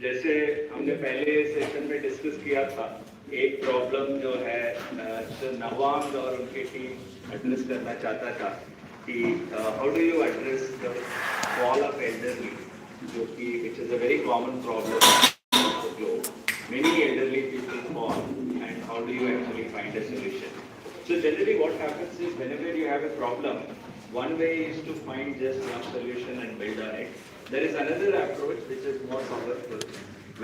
जैसे हमने पहले सेशन में डिस्कस किया था, एक प्रॉब्लम जो है जो नवांग और उनकी टीम एड्रेस करना चाहता था कि how do you address the fall of elderly, जो कि which is a very common problem. Many elderly people fall, and how do you actually find a solution? So generally what happens is, whenever you have a problem, one way is to find just one solution and build on it. There is another approach which is more powerful,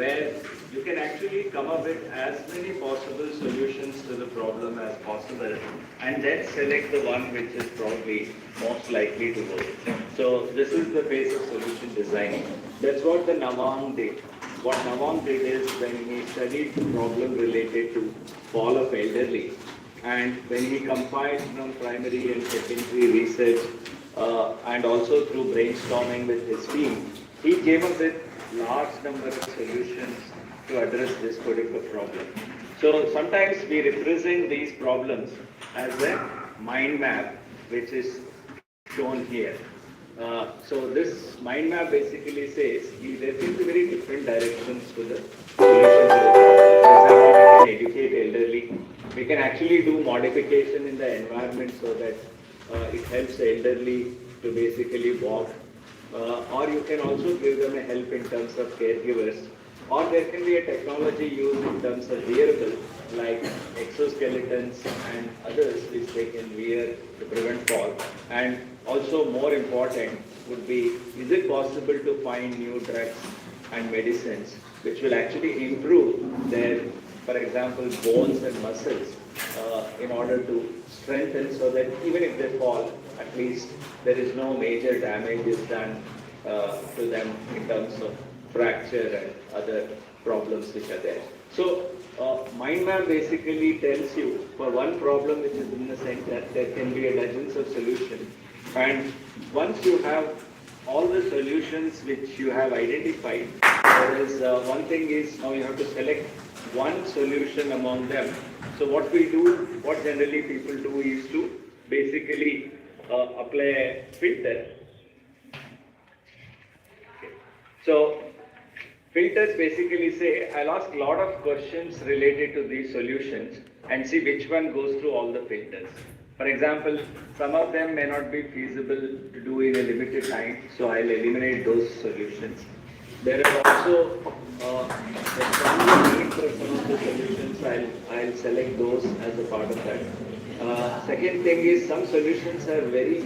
where you can actually come up with as many possible solutions to the problem as possible, and then select the one which is probably most likely to work. So this is the base of solution designing. That's what the Nawang did. What Nawang did is, when he studied the problem related to fall of elderly, and when he compiled from primary and secondary research, and also through brainstorming with his team, he came up with large number of solutions to address this particular problem. So sometimes we represent these problems as a mind map, which is shown here. So this mind map basically says there can be very different directions to the solution to the problem. For example, we can educate elderly. We can actually do modification in the environment so that it helps the elderly to basically walk. Or you can also give them a help in terms of caregivers. Or there can be a technology used in terms of wearable, like exoskeletons and others which they can wear to prevent fall. And also more important would be, is it possible to find new drugs and medicines which will actually improve their, for example, bones and muscles in order to strengthen, so that even if they fall, at least there is no major damage is done to them in terms of fracture and other problems which are there. So mind map basically tells you, for one problem which is in the center, there can be a dozens of solutions. And once you have all the solutions which you have identified, there is one thing is, now you have to select one solution among them. So what we do, what generally people do is to basically apply a filter. Okay. So filters basically say, I'll ask a lot of questions related to these solutions and see which one goes through all the filters. For example, some of them may not be feasible to do in a limited time, so I'll eliminate those solutions. There are also a strong need for some of the solutions, I'll select those as a part of that. Second thing is, some solutions are very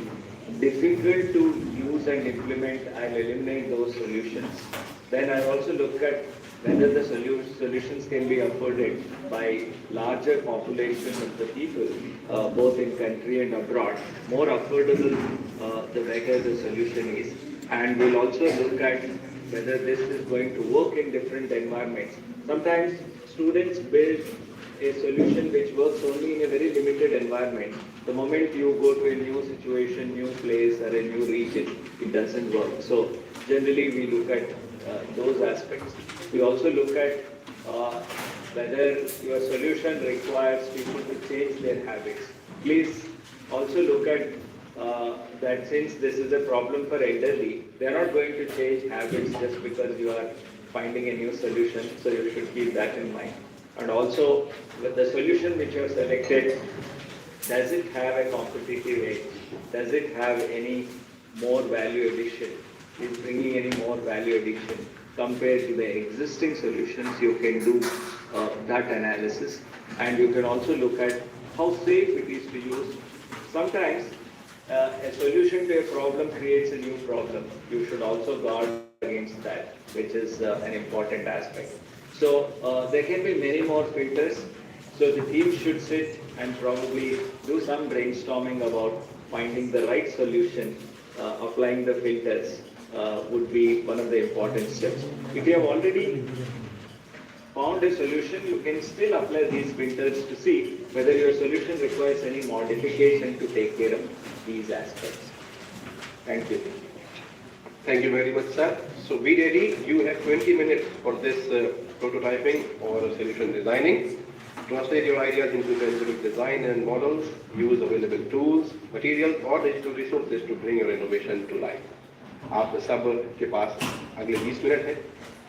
difficult to use and implement, I'll eliminate those solutions. Then I also look at whether the solutions can be afforded by larger population of the people, both in country and abroad. More affordable the better the solution is. And we'll also look at whether this is going to work in different environments. Sometimes students build a solution which works only in a very limited environment. The moment you go to a new situation, new place, or a new region, it doesn't work. So generally we look at those aspects. We also look at whether your solution requires people to change their habits. Please also look at that since this is a problem for elderly, they are not going to change habits just because you are finding a new solution, so you should keep that in mind. And also, with the solution which you have selected, does it have a competitive edge? Does it have any more value addition? Is bringing any more value addition compared to the existing solutions? You can do that analysis, and you can also look at how safe it is to use. Sometimes a solution to a problem creates a new problem. You should also guard against that, which is an important aspect. So there can be many more filters. So the team should sit and probably do some brainstorming about finding the right solution. Applying the filters would be one of the important steps. If you have already found a solution, you can still apply these filters to see whether your solution requires any modification to take care of these aspects. Thank you. Thank you very much, sir. So be ready. You have 20 minutes for this prototyping or solution designing. Translate your ideas into tangible design and models. Use available tools, materials or digital resources to bring your innovation to life. आपके सब के पास अगले 20 minute है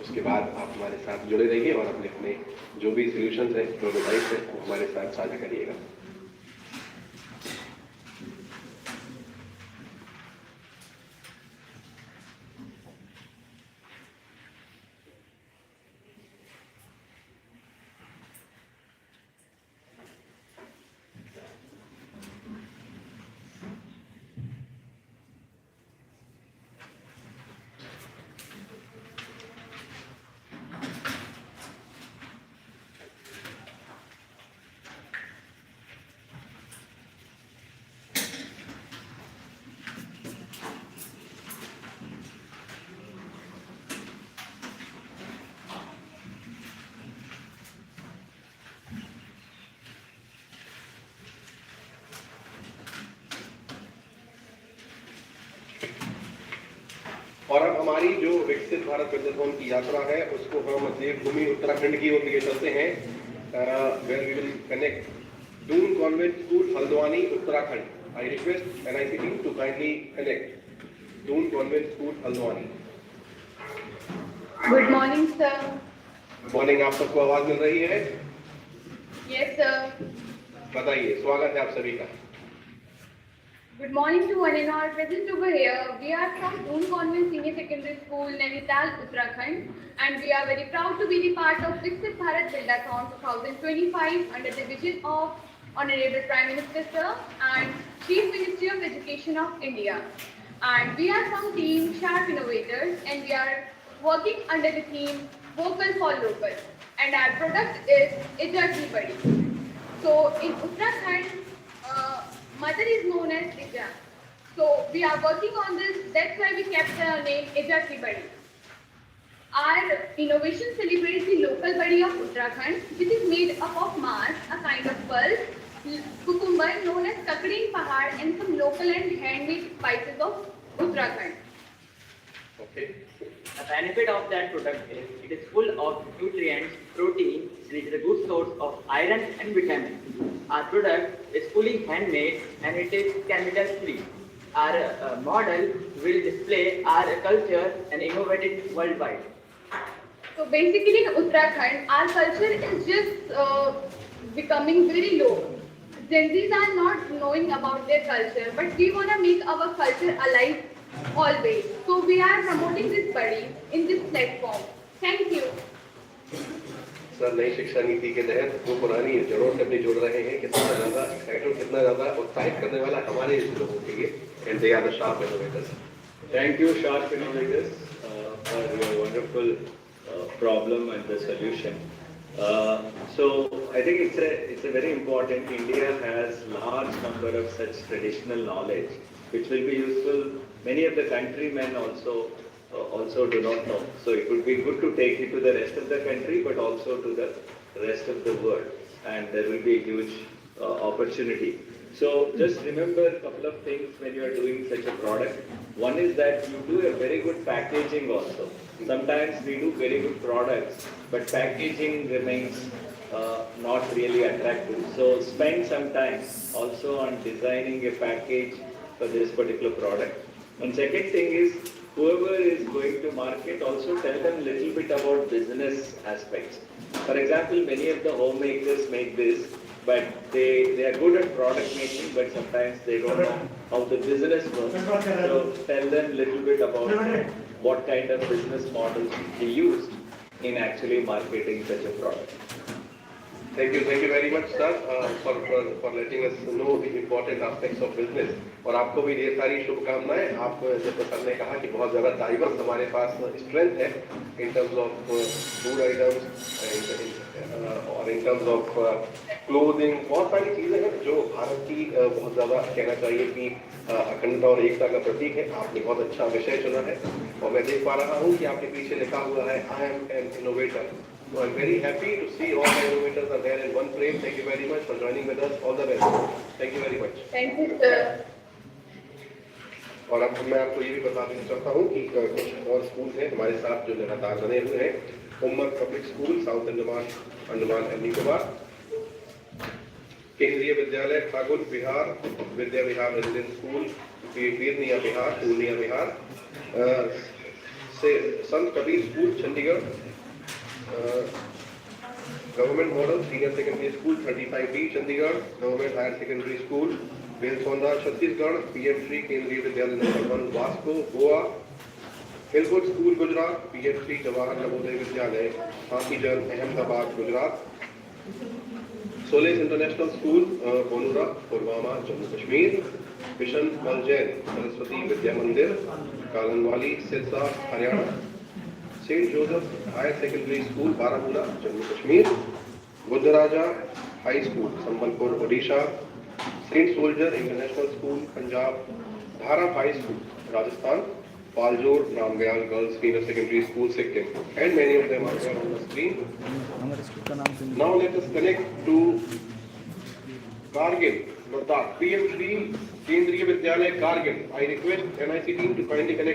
उसके बाद आप हमारे साथ जुड़े रहिए और अपने अपने जो भी सोल्यूशन हैं, प्रोटोटाइप हैं, वो हमारे साथ साझा करिएगा। और अब हमारी जो विकसित भारत बिल्डाथॉन की यात्रा है उसको हम देवभूमि उत्तराखंड की ओर लिए चलते हैं, where we will connect Doon convent school Haldwani Uttarakhand. I request NIC team to kindly connect Doon convent school Haldwani. Good morning sir. Good morning, आप सबको आवाज मिल रही है? Yes sir. बताइए, स्वागत है आप सभी का। Good morning to one and all present over here. We are from Doon Convent Senior Secondary School, Nainital, Uttarakhand, and we are very proud to be the part of Viksit Bharat Buildathon 2025 under the vision of Honorable Prime Minister Sir and Chief Ministry of Education of India. And we are from team Sharp Innovators, and we are working under the theme Vocal for Local. And our product is Ijati Badi. So in Uttarakhand, mother is known as Ija. So we are working on this. That's why we kept the name Ijati Badi. Our innovation celebrates the local badi of Uttarakhand, which is made up of mass, a kind of pulse, cucumber known as kakdi pahad, and some local and handmade spices of Uttarakhand. Okay. The benefit of that product is it is full of nutrients, protein, and it is a good source of iron and vitamin. Our product is fully handmade and it is chemical free. Our model will display our culture and innovate it worldwide. So basically in Uttarakhand, our culture is just becoming very low. Gen Zs are not knowing about their culture, but we want to make our culture alive always. So we are promoting this body in this platform. Thank you. Sir, नई शिक्षा नीति के तहत वो पुरानी जड़ों से अपने जुड़ रहे हैं, कितना ज़्यादा एक्साइटेड, कितना ज़्यादा उत्साहित करने वाला हमारे लोगों के लिए। And they are the sharp innovators. Thank you, Sharp Innovators, for your wonderful problem and the solution. So I think it's a very important. India has large number of such traditional knowledge, which will be useful. Many of the countrymen also do not know. So it would be good to take it to the rest of the country, but also to the rest of the world, and there will be a huge opportunity. So just remember a couple of things when you are doing such a product. One is that you do a very good packaging also. Sometimes we do very good products, but packaging remains not really attractive. So spend some time also on designing a package for this particular product. And second thing is, whoever is going to market, also tell them a little bit about business aspects. For example, many of the homemakers make this, but they are good at product making, but sometimes they don't know how the business works. So tell them a little bit about what kind of business models they used in actually marketing such a product. Thank you very much, sir, for letting us know the important aspects of business. और आपको भी ढेर सारी शुभकामनाएं। आप जैसे sir ने कहा कि बहुत ज़्यादा डाइवर्स हमारे पास स्ट्रेंथ है in terms of food items और in terms of clothing, बहुत सारी चीज़ें हैं जो भारत की बहुत ज़्यादा कहना चाहिए कि अखंडता और एकता का प्रतीक है। आपने बहुत अच्छा विषय चुना है और मैं देख पा रहा हूँ कि आपके पीछे लिखा हुआ है I am an innovator. So I'm very happy to see all the innovators are there in one frame. Thank you very much for joining with us. All the best. Thank you very much. Thank you, sir. और अब मैं आपको ये भी बता देना चाहता हूँ कि कुछ और स्कूल हैं हमारे साथ जो लगातार बने हुए हैं। Umar public school, South Andaman and Nicobar, Kendriya Vidyalaya Thakur Bihar, Vidya Vihar resident school, Purnia Bihar, Sant Kabir School, Chandigarh. Government Model Senior Secondary School, 35B, Chandigarh. Government Higher Secondary School, Belsonda, Chhattisgarh. PM3 Kendriya Vidyalaya No. 1, Vasco, Goa. Hillwood School, Gujarat. PM3 Jawahar Navodaya Vidyalaya, Hathijal, Ahmedabad, Gujarat. Solis International School, Bonura, Pulwama, Jammu Kashmir. Mission Maljain, Saraswati Vidya Mandir, Kalanwali, Sirsa, Haryana. St. Joseph Higher Secondary School, Baramulla, Jammu Kashmir. Buddharaja High School, Sambalpur, Odisha. Saint Soldier International School, Punjab. Dhara High School, Rajasthan. Paljor Ramdayal Girls Senior Secondary School, Sikkim. And many of them are there on the screen. Now let us connect to Kargil, Ladakh. PM3 Kendriya Vidyalaya, Kargil. I request NIC team to kindly connect